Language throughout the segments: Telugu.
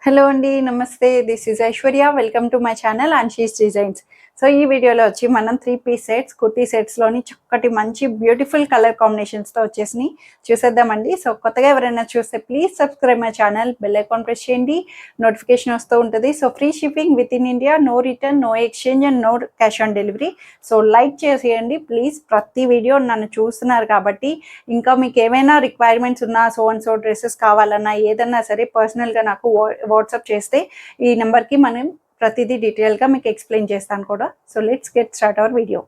హలో అండి. నమస్తే. This is Aishwarya. Welcome to my channel Anshi's Designs. So, ఈ వీడియోలో వచ్చి మనం 3 పీస్ సెట్స్, కుర్తీ సెట్స్‌లోని చక్కటి మంచి బ్యూటిఫుల్ కలర్ కాంబినేషన్స్‌తో వచ్చేసినియి. చూసేద్దామండి. సో, కొత్తగా ఎవరైనా చూస్తే please subscribe my channel. Bell icon press చేయండి. నోటిఫికేషన్ వస్తూ ఉంటుంది. So, free shipping within India. No return, no exchange and no cash on delivery. So, like చేసేయండి ప్లీజ్. ప్రతి వీడియో నన్ను చూస్తున్నారు కాబట్టి ఇంకా మీకు ఏమైనా రిక్వైర్మెంట్స్ ఉన్నా సో అండ్ సో డ్రెస్సెస్ కావాలన్నా ఏదన్నా సరే పర్సనల్గా నాకు వాట్సాప్ చేస్తే ఈ నెంబర్కి మనం ప్రతిదీ డీటెయిల్గా మీకు ఎక్స్ప్లెయిన్ చేస్తాను కూడా. So let's get start our video.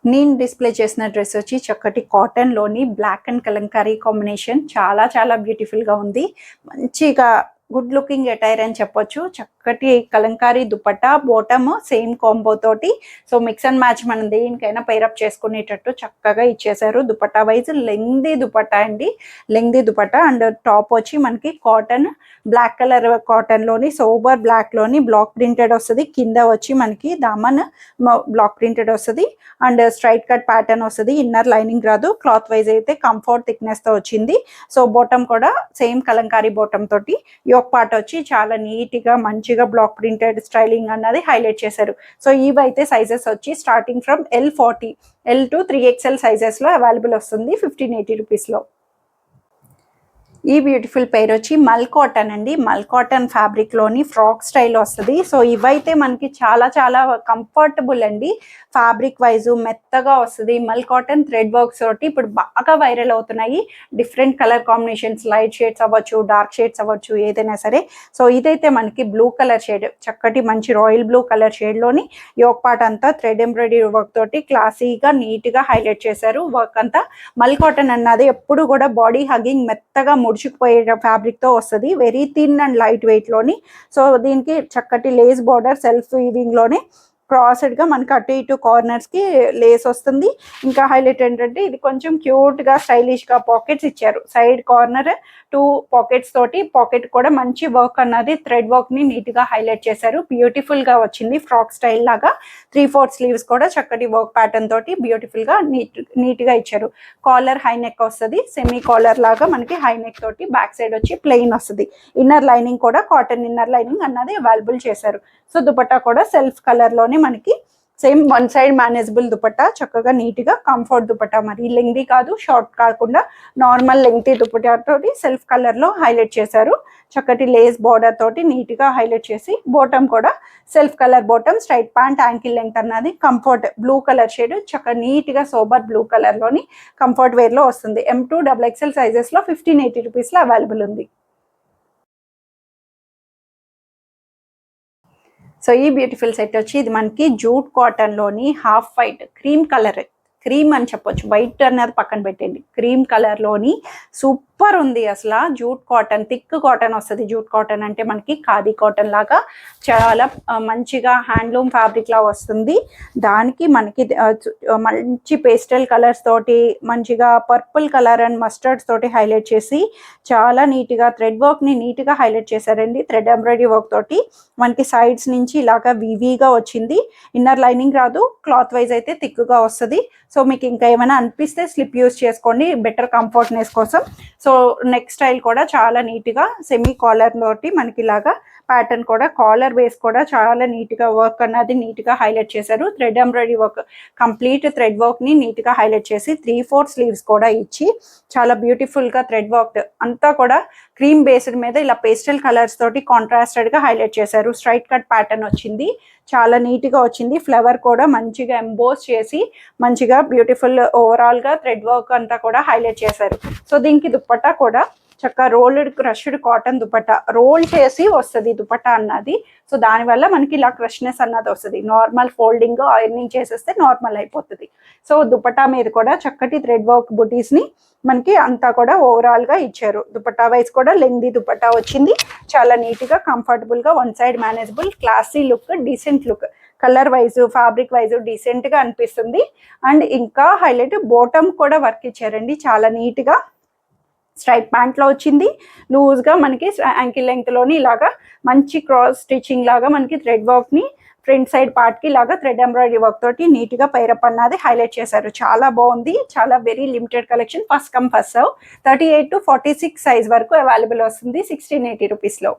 నేను డిస్ప్లే చేసిన డ్రెస్ వచ్చి చక్కటి కాటన్లోని బ్లాక్ అండ్ కలంకారీ కాంబినేషన్. చాలా చాలా బ్యూటిఫుల్గా ఉంది. మంచిగా గుడ్ లుకింగ్ అటైర్ అని చెప్పొచ్చు. చక్కటి Kalamkari dupatta, bottom same combo తోటి. సో మిక్స్ అండ్ మ్యాచ్ మనం దేనికైనా పైరప్ చేసుకునేటట్టు చక్కగా ఇచ్చేసారు. దుపట్టా వైజ్ లెంగ్దీ దుపట్టా అండి, లెంగ్దీ దుపట్టా. అండ్ టాప్ వచ్చి మనకి కాటన్, బ్లాక్ కలర్ కాటన్లోని సోబర్ బ్లాక్లోని బ్లాక్ ప్రింటెడ్ వస్తుంది. కింద వచ్చి మనకి దామన్ బ్లాక్ ప్రింటెడ్ వస్తుంది అండ్ స్ట్రైట్ కట్ ప్యాటర్న్ వస్తుంది. ఇన్నర్ లైనింగ్ రాదు. క్లాత్ వైజ్ అయితే కంఫర్ట్ థిక్నెస్తో వచ్చింది. సో బాటమ్ కూడా సేమ్ కలంకారీ బాటమ్ తోటి. యోక్ పార్ట్ వచ్చి చాలా నీట్గా మంచిగా బ్లాక్ ప్రింటెడ్ స్టైలింగ్ అన్నది హైలైట్ చేశారు. సో ఇవైతే సైజెస్ వచ్చి starting from L40, L to 3XL సైజెస్లో అవైలబుల్ వస్తుంది 1580 రూపీస్లో. ఈ బ్యూటిఫుల్ పేర్ వచ్చి మల్ కాటన్ అండి. మల్ కాటన్ ఫ్యాబ్రిక్లోని ఫ్రాక్ స్టైల్ వస్తుంది. సో ఇవైతే మనకి చాలా చాలా కంఫర్టబుల్ అండి. ఫ్యాబ్రిక్ వైజు మెత్తగా వస్తుంది. మల్ కాటన్ థ్రెడ్ వర్క్స్ తోటి ఇప్పుడు బాగా వైరల్ అవుతున్నాయి. Different colour combinations, light shades అవ్వచ్చు, డార్క్ షేడ్స్ అవ్వచ్చు, ఏదైనా సరే. సో ఇదైతే మనకి బ్లూ కలర్ షేడ్, చక్కటి మంచి రాయల్ బ్లూ కలర్ షేడ్లోని యోక్ పార్ట్ అంతా థ్రెడ్ ఎంబ్రాయిడరీ వర్క్ తోటి క్లాసీగా నీట్గా హైలైట్ చేశారు. వర్క్ అంతా మల్ కాటన్ అన్నది ఎప్పుడు కూడా బాడీ హగ్గింగ్ మెత్తగా ముడుచుకుపోయే ఫ్యాబ్రిక్తో వస్తుంది. వెరీ థిన్ అండ్ లైట్ వెయిట్లోని. సో దీనికి చక్కటి లేస్ బార్డర్ సెల్ఫ్ వీవింగ్లోనే క్రాస్డ్గా మనకి అటు ఇటు కార్నర్స్కి లేస్ వస్తుంది. ఇంకా హైలైట్ ఏంటంటే ఇది కొంచెం క్యూట్గా స్టైలిష్గా పాకెట్స్ ఇచ్చారు. సైడ్ కార్నర్ 2 పాకెట్స్ తోటి, పాకెట్ కూడా మంచి వర్క్ అన్నది థ్రెడ్ వర్క్ని నీట్గా హైలైట్ చేశారు. బ్యూటిఫుల్గా వచ్చింది ఫ్రాక్ స్టైల్ లాగా. 3/4 స్లీవ్స్ కూడా చక్కటి వర్క్ ప్యాటర్న్ తోటి బ్యూటిఫుల్గా నీట్గా ఇచ్చారు. కాలర్ హై నెక్ వస్తుంది. సెమీ కాలర్ లాగా మనకి హై నెక్ తోటి. బ్యాక్ సైడ్ వచ్చి ప్లెయిన్ వస్తుంది. ఇన్నర్ లైనింగ్ కూడా కాటన్ ఇన్నర్ లైనింగ్ అన్నది అవైలబుల్ చేశారు. సో దుపట్టా కూడా సెల్ఫ్ కలర్లోనే మనకి same one side manageable dupatta, చక్కగా నీట్గా కంఫర్ట్ దుపట్టా. మరి లెంగ్తీ కాదు, షార్ట్ కాకుండా నార్మల్ లెంగ్తీ దుపట్టా తోటి సెల్ఫ్ కలర్లో హైలైట్ చేశారు. చక్కటి లేస్ బార్డర్ తోటి నీట్గా హైలైట్ చేసి బాటమ్ కూడా self colour bottom, straight pant, ankle length అన్నది కంఫర్ట్ బ్లూ కలర్ షేడ్, చక్కగా నీట్గా సోబర్ బ్లూ కలర్లోని కంఫర్ట్ వేర్లో వస్తుంది. M2 XXL సైజెస్లో 1580 రూపీస్లో అవైలబుల్ ఉంది. సో ఈ బ్యూటిఫుల్ సెట్ వచ్చి ఇది మనకి జూట్ కాటన్లోని half white cream colour, cream అని చెప్పొచ్చు, వైట్ అనేది పక్కన పెట్టండి, క్రీమ్ కలర్లోని సూపర్ ఉంది అసలు. జూట్ కాటన్, థిక్ కాటన్ వస్తుంది. జూట్ కాటన్ అంటే మనకి ఖాదీ కాటన్ లాగా చాలా మంచిగా హ్యాండ్లూమ్ ఫ్యాబ్రిక్ లా వస్తుంది. దానికి మనకి మంచి పేస్టల్ కలర్స్ తోటి మంచిగా పర్పుల్ కలర్ అండ్ మస్టర్డ్స్ తోటి హైలైట్ చేసి చాలా నీట్గా థ్రెడ్ వర్క్ని నీట్గా హైలైట్ చేశారండి. థ్రెడ్ ఎంబ్రాయిడరీ వర్క్ తోటి మనకి సైడ్స్ నుంచి ఇలాగా వివీగా వచ్చింది. ఇన్నర్ లైనింగ్ రాదు. క్లాత్ వైజ్ అయితే థిక్గా వస్తుంది. సో మీకు ఇంకా ఏమైనా అనిపిస్తే స్లిప్ యూస్ చేసుకోండి బెటర్ కంఫర్ట్నెస్ కోసం. సో నెక్ స్టైల్ కూడా చాలా నీట్గా సెమీ కాలర్ తోటి మనకి ఇలాగా ప్యాటర్న్ కూడా, కాలర్ బేస్ కూడా చాలా నీట్గా వర్క్ అన్నది నీట్గా హైలైట్ చేశారు. Thread embroidery work, complete thread వర్క్ని నీట్గా హైలైట్ చేసి 3/4 స్లీవ్స్ కూడా ఇచ్చి చాలా బ్యూటిఫుల్గా థ్రెడ్ వర్క్ అంతా కూడా క్రీమ్ బేస్డ్ మీద ఇలా పేస్టల్ కలర్స్ తోటి కాంట్రాస్టెడ్గా హైలైట్ చేశారు. స్ట్రైట్ కట్ ప్యాటర్న్ వచ్చింది, చాలా నీట్గా వచ్చింది. ఫ్లవర్ కూడా మంచిగా ఎంబోస్ చేసి మంచిగా బ్యూటిఫుల్ ఓవరాల్గా థ్రెడ్ వర్క్ అంతా కూడా హైలైట్ చేశారు. సో దీనికి దుపట్టా కూడా చక్కగా rolled crushed cotton dupatta, roll చేసి వస్తుంది దుపట్టా అన్నది. సో దానివల్ల మనకి ఇలా క్రష్నెస్ అన్నది వస్తుంది. నార్మల్ ఫోల్డింగ్ ఐరనింగ్ చేసేస్తే నార్మల్ అయిపోతుంది. సో దుపట్టా మీద కూడా చక్కటి థ్రెడ్ వర్క్ బుటీస్ని మనకి అంతా కూడా ఓవరాల్గా ఇచ్చారు. దుపట్టా వైజ్ కూడా లెంగ్దీ దుపట్టా వచ్చింది. చాలా నీట్గా కంఫర్టబుల్గా one side manageable classy look, decent look. Colour wise, fabric wise డీసెంట్గా అనిపిస్తుంది. అండ్ ఇంకా హైలైట్ బాటమ్ కూడా వర్క్ ఇచ్చారండి. చాలా నీట్గా స్ట్రైట్ ప్యాంట్లో వచ్చింది. లూజ్గా మనకి యాంకిల్ లెంగ్త్లోని ఇలాగా మంచి క్రాస్ స్టిచ్చింగ్ లాగా మనకి థ్రెడ్ వర్క్ని ఫ్రంట్ సైడ్ పార్ట్కి ఇలాగా థ్రెడ్ ఎంబ్రాయిడరీ వర్క్ తోటి నీట్గా పైరప్ అన్నది హైలైట్ చేశారు. చాలా బాగుంది. చాలా very limited collection. First come first serve. 38 to 46 size వరకు అవైలబుల్ వస్తుంది 1680 రూపీస్లో.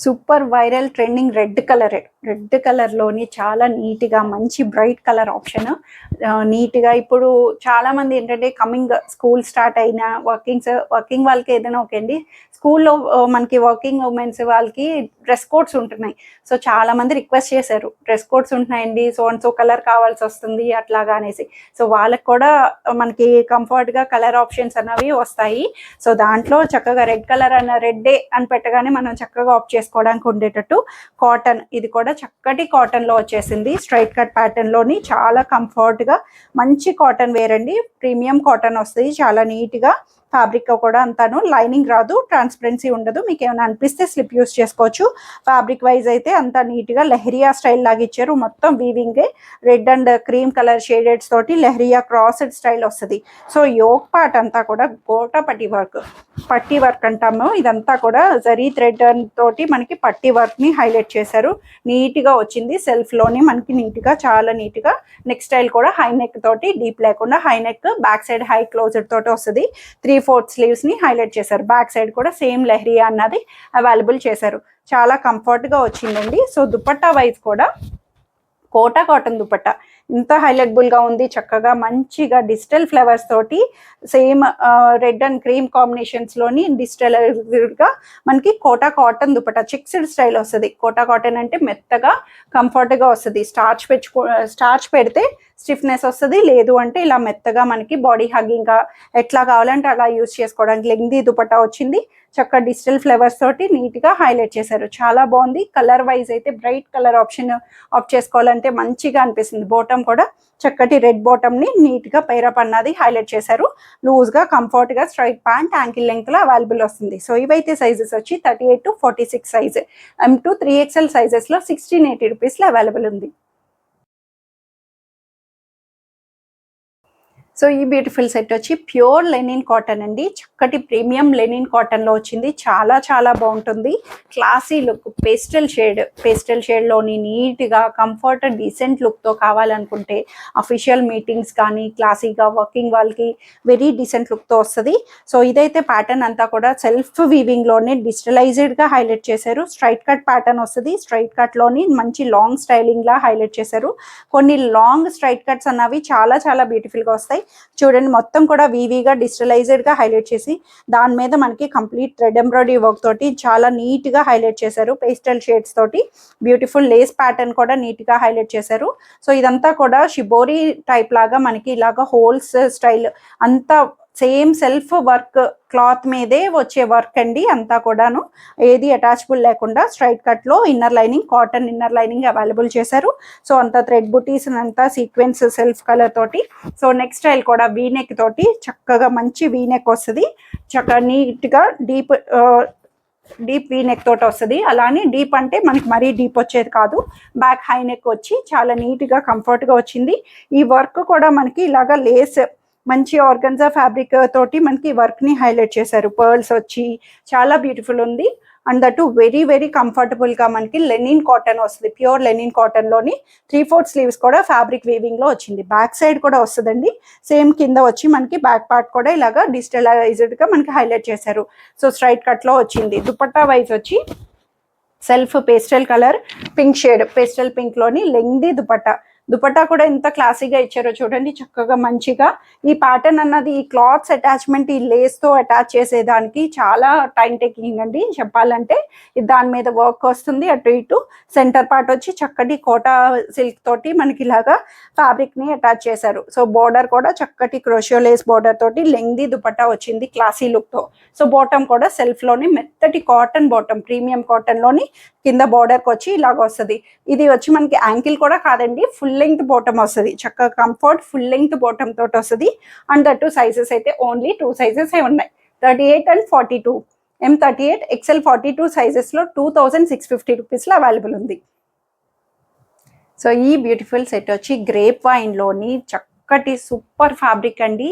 సూపర్ వైరల్ ట్రెండింగ్ రెడ్ కలర్లోని చాలా నీట్గా మంచి బ్రైట్ కలర్ ఆప్షన్. నీట్గా ఇప్పుడు చాలామంది ఏంటంటే కమింగ్ స్కూల్ స్టార్ట్ అయినా వర్కింగ్ వాళ్ళకి ఏదైనా ఓకే అండి, స్కూల్లో మనకి వర్కింగ్ ఉమెన్స్ వాళ్ళకి డ్రెస్ కోడ్స్ ఉంటున్నాయి. సో చాలామంది రిక్వెస్ట్ చేశారు, డ్రెస్ కోడ్స్ ఉంటున్నాయండి, సో అండ్ సో కలర్ కావాల్సి వస్తుంది అట్లాగా అనేసి. సో వాళ్ళకి కూడా మనకి కంఫర్ట్గా కలర్ ఆప్షన్స్ అన్నవి వస్తాయి. సో దాంట్లో చక్కగా రెడ్ కలర్ రెడ్డే అని పెట్టగానే మనం చక్కగా ఆప్ట్ చేసుకోవడానికి ఉండేటట్టు కాటన్, ఇది కూడా చక్కటి కాటన్లో వచ్చేసింది. స్ట్రైట్ కట్ ప్యాటర్న్లోని చాలా కంఫర్ట్గా మంచి కాటన్ వేర్ అండి. ప్రీమియం కాటన్ వస్తుంది, చాలా నీట్గా. ఫ్యాబ్రిక్ కూడా అంతాను లైనింగ్ రాదు, ట్రాన్స్పరెన్సీ ఉండదు. మీకు ఏమైనా అనిపిస్తే స్లిప్ యూస్ చేసుకోవచ్చు. ఫ్యాబ్రిక్ వైజ్ అయితే అంతా నీట్గా లెహరియా స్టైల్ లాగా ఇచ్చారు. మొత్తం వీవింగే రెడ్ అండ్ క్రీమ్ కలర్ షేడెడ్స్ తోటి లెహరియా క్రాస్డ్ స్టైల్ వస్తుంది. సో యోక్ పార్ట్ అంతా కూడా గోటా పట్టి వర్క్ అంటాము. ఇదంతా కూడా జరీ థ్రెడ్ తోటి మనకి పట్టి వర్క్ ని హైలైట్ చేశారు. నీట్గా వచ్చింది. సెల్ఫ్ లోని మనకి నీట్గా, చాలా నీట్గా. నెక్ స్టైల్ కూడా హై నెక్ తోటి, డీప్ లేకుండా high neck, back side high closure తోటి వస్తుంది. 3/4 స్లీవ్స్ ని హైలైట్ చేశారు. బ్యాక్ సైడ్ కూడా సేమ్ లెహరియా అన్నది అవైలబుల్ చేశారు. చాలా కంఫర్ట్ గా వచ్చిందండి. సో దుపట్టా వైజ్ కూడా కోటా కాటన్ దుపట్టా ఇంత హైలైటబుల్ గా ఉంది. చక్కగా మంచిగా డిజిటల్ ఫ్లవర్స్ తోటి same red and cream combinations లోని డిజిటల్ గా మనకి కోటా కాటన్ దుపట్టా చిక్స్డ్ స్టైల్ వస్తుంది. కోటా కాటన్ అంటే మెత్తగా కంఫర్ట్ గా వస్తుంది. స్టార్చ్ పెడితే స్టిఫ్నెస్ వస్తుంది, లేదు అంటే ఇలా మెత్తగా మనకి బాడీ హగ్గింగ్ గా ఎట్లా కావాలంటే అలా యూజ్ చేసుకోవడానికి లెంగ్దీ దుపట్టా వచ్చింది. చక్కగా డిజిటల్ ఫ్లవర్స్ తోటి నీట్ గా హైలైట్ చేశారు. చాలా బాగుంది. కలర్ వైజ్ అయితే బ్రైట్ కలర్ ఆప్షన్ ఆఫ్ చేసుకోవాలంటే మంచిగా అనిపిస్తుంది. బాటమ్ కూడా చక్కటి రెడ్ బాటమ్ ని నీట్ గా పైరప్ అన్నది హైలైట్ చేశారు. లూజ్ గా కంఫర్ట్ గా స్ట్రైట్ ప్యాంట్ యాంకిల్ లెంగ్త్ లో అవైలబుల్ వస్తుంది. సో ఇవైతే సైజెస్ వచ్చి 38 to 46 size, M to 3XL sizes లో 1680 రూపీస్ లో అవైలబుల్ ఉంది. సో ఈ బ్యూటిఫుల్ సెట్ వచ్చి ప్యూర్ లెనిన్ కాటన్ అండి. చక్కటి ప్రీమియం లెనిన్ కాటన్లో వచ్చింది. చాలా చాలా బాగుంటుంది. క్లాసీ లుక్, పేస్టల్ షేడ్లోని నీట్గా కంఫర్ట్ డీసెంట్ లుక్తో కావాలనుకుంటే అఫీషియల్ మీటింగ్స్ కానీ క్లాసీగా వర్కింగ్ వాళ్ళకి వెరీ డీసెంట్ లుక్తో వస్తుంది. సో ఇదైతే ప్యాటర్న్ అంతా కూడా సెల్ఫ్ వీవింగ్లోనే డిజిటలైజ్డ్గా హైలైట్ చేశారు. స్ట్రైట్ కట్ ప్యాటర్న్ వస్తుంది. స్ట్రైట్ కట్లోని మంచి లాంగ్ స్టైలింగ్లా హైలైట్ చేశారు. కొన్ని లాంగ్ స్ట్రైట్ కట్స్ అన్నవి చాలా చాలా బ్యూటిఫుల్గా వస్తాయి. చూడండి, మొత్తం కూడా వీవీగా డిజిటలైజ్డ్ గా హైలైట్ చేసి దాని మీద మనకి కంప్లీట్ థ్రెడ్ ఎంబ్రాయిడరీ వర్క్ తోటి చాలా నీట్ గా హైలైట్ చేశారు. పేస్టల్ షేడ్స్ తోటి బ్యూటిఫుల్ లేస్ ప్యాటర్న్ కూడా నీట్ గా హైలైట్ చేశారు. సో ఇదంతా కూడా షిబోరి టైప్ లాగా మనకి ఇలాగా హోల్స్ స్టైల్ అంతా సేమ్ సెల్ఫ్ వర్క్ క్లాత్ మీదే వచ్చే వర్క్ అండి. అంతా కూడాను ఏది అటాచబుల్ లేకుండా స్ట్రైట్ కట్ లో inner lining, cotton inner lining available చేశారు. సో అంతా థ్రెడ్ బుటీస్ అంతా సీక్వెన్స్ సెల్ఫ్ కలర్ తోటి. సో నెక్ స్టైల్ కూడా వీనెక్ తోటి చక్కగా మంచి వీనెక్ వస్తుంది. చక్కగా నీట్ గా డీప్ వీ నెక్ తోటి వస్తుంది. అలానే డీప్ అంటే మనకి మరీ డీప్ వచ్చేది కాదు, బ్యాక్ హై నెక్ వచ్చి చాలా నీట్ గా కంఫర్ట్ గా వచ్చింది. ఈ వర్క్ కూడా మనకి ఇలాగా లేస్ మంచి ఆర్గన్జా ఫ్యాబ్రిక్ తోటి మనకి వర్క్ ని హైలైట్ చేశారు. పర్ల్స్ వచ్చి చాలా బ్యూటిఫుల్ ఉంది. And that very very comfortable గా మనకి లెనిన్ కాటన్ వస్తుంది. ప్యూర్ లెనిన్ కాటన్ లోని 3/4 స్లీవ్స్ కూడా ఫ్యాబ్రిక్ వీవింగ్ లో వచ్చింది. బ్యాక్ సైడ్ కూడా వస్తుందండి. సేమ్ కింద వచ్చి మనకి బ్యాక్ పార్ట్ కూడా ఇలాగా డిజిటలైజ్డ్ గా మనకి హైలైట్ చేశారు. సో స్ట్రైట్ కట్ లో వచ్చింది. దుపట్టా వైజ్ వచ్చి self pastel colour pink shade, pastel pink లోని లెంగ్దీ దుపట్టా కూడా ఎంత క్లాసీగా ఇచ్చారో చూడండి. చక్కగా మంచిగా ఈ ప్యాటర్న్ అన్నది ఈ క్లాత్స్ అటాచ్మెంట్ ఈ లేస్ తో అటాచ్ చేసేదానికి చాలా టైం టేకింగ్ అండి చెప్పాలంటే. దాని మీద వర్క్ వస్తుంది. అటు ఇటు సెంటర్ పార్ట్ వచ్చి చక్కటి కోటా సిల్క్ తోటి మనకి ఇలాగా ఫ్యాబ్రిక్ ని అటాచ్ చేశారు. సో బోర్డర్ కూడా చక్కటి క్రోషియో లేస్ బోర్డర్ తోటి లెంగ్దీ దుపట్టా వచ్చింది క్లాసీ లుక్ తో. సో బాటమ్ కూడా సెల్ఫ్ లోని మెత్తటి కాటన్ బాటమ్, ప్రీమియం కాటన్ లోని కింద బోర్డర్ కి వచ్చి ఇలాగ వస్తుంది. ఇది వచ్చి మనకి యాంకిల్ కూడా కాదండి, ఫుల్ లెంగ్త్ బాటమ్ వస్తుంది. చక్కగా కంఫర్ట్ ఫుల్ లెంగ్త్ బాటమ్ తోటి వస్తుంది. అండ్ దట్ సైజెస్ అయితే ఓన్లీ 2 సైజెస్ ఉన్నాయి, 38 and 42. M38 XL 42 సైజెస్ లో 2650 రూపీస్ లో అవైలబుల్ ఉంది. సో ఈ బ్యూటిఫుల్ సెట్ వచ్చి గ్రేప్ వైన్ లోని చక్కటి సూపర్ ఫ్యాబ్రిక్ అండి.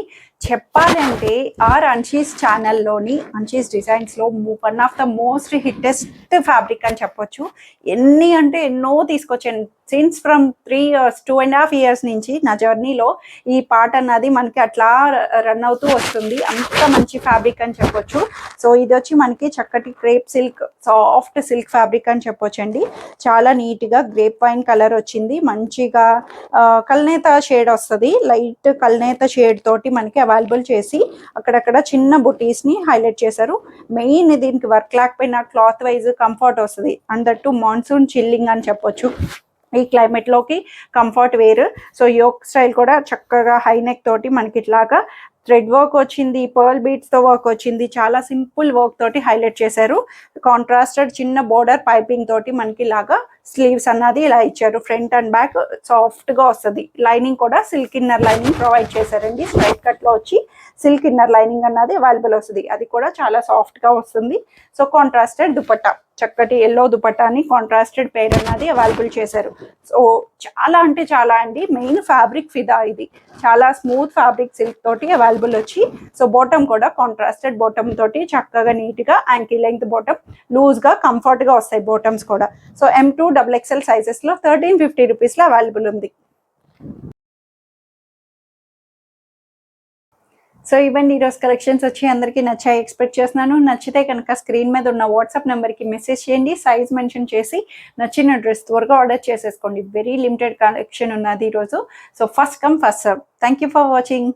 చెప్పాలంటే ఆర్ అన్షీస్ ఛానల్లోని అన్షీస్ డిజైన్స్లో one of the most hittest fabric అని చెప్పొచ్చు. ఎన్ని అంటే ఎన్నో తీసుకొచ్చాను. సిన్స్ ఫ్రమ్ 3 ఇయర్స్ 2.5 ఇయర్స్ నుంచి నా జర్నీలో ఈ పార్ట్ అన్నది మనకి అట్లా రన్ అవుతూ వస్తుంది. అంత మంచి ఫ్యాబ్రిక్ అని చెప్పొచ్చు. సో ఇది వచ్చి మనకి చక్కటి crepe silk, soft silk fabric అని చెప్పొచ్చండి. చాలా నీట్గా గ్రేప్ వైన్ కలర్ వచ్చింది, మంచిగా కల్నేత షేడ్ వస్తుంది. లైట్ కల్నేత షేడ్ తోటి మనకి అవైలబుల్ చేసి అక్కడక్కడ చిన్న బుటీస్ని హైలైట్ చేశారు. మెయిన్ దీనికి వర్క్ లేకపోయినా క్లాత్ వైజ్ కంఫర్ట్ వస్తుంది. And that too monsoon chilling అని చెప్పొచ్చు. ఈ క్లైమేట్లోకి comfort wear. So yoke style కూడా చక్కగా హై నెక్ తోటి మనకి ఇట్లాగా థ్రెడ్ వర్క్ వచ్చింది, పర్ల్ బీట్స్తో వర్క్ వచ్చింది. చాలా సింపుల్ వర్క్ తోటి హైలైట్ చేశారు. కాంట్రాస్టెడ్ చిన్న బోర్డర్ పైపింగ్ తోటి మనకి ఇలాగా స్లీవ్స్ అన్నది ఇలా ఇచ్చారు. ఫ్రంట్ అండ్ బ్యాక్ సాఫ్ట్గా వస్తుంది. లైనింగ్ కూడా సిల్క్ ఇన్నర్ లైనింగ్ ప్రొవైడ్ చేశారండి. స్ట్రైట్ కట్లో వచ్చి సిల్క్ ఇన్నర్ లైనింగ్ అన్నది అవైలబుల్ వస్తుంది. అది కూడా చాలా సాఫ్ట్గా వస్తుంది. సో కాంట్రాస్టెడ్ దుపట్టా, చక్కటి ఎల్లో దుపట్టాని కాంట్రాస్టెడ్ పేర్ అన్నది అవైలబుల్ చేశారు. సో చాలా అంటే చాలా అండి. మెయిన్ ఫ్యాబ్రిక్ ఫిదా ఇది. చాలా స్మూత్ ఫ్యాబ్రిక్ సిల్క్ తోటి అవైలబుల్ వచ్చి, సో బాటమ్ కూడా కాంట్రాస్టెడ్ బాటమ్ తోటి చక్కగా నీట్గా యాంకిల్ లెంగ్త్ బాటమ్, లూజ్గా కంఫర్ట్గా వస్తాయి బాటమ్స్ కూడా. సో M2 XXL సైజెస్లో 1350 రూపీస్లో అవైలబుల్ ఉంది. సో ఇవ్వండి ఈరోజు కలెక్షన్స్ వచ్చి అందరికీ నచ్చాయి ఎక్స్పెక్ట్ చేస్తున్నాను. నచ్చితే కనుక స్క్రీన్ మీద ఉన్న వాట్సాప్ నెంబర్కి మెసేజ్ చేయండి. సైజ్ మెన్షన్ చేసి నచ్చిన డ్రెస్ త్వరగా ఆర్డర్ చేసేసుకోండి. వెరీ లిమిటెడ్ కలెక్షన్ ఉన్నది ఈరోజు. So first come first serve. Thank you for watching.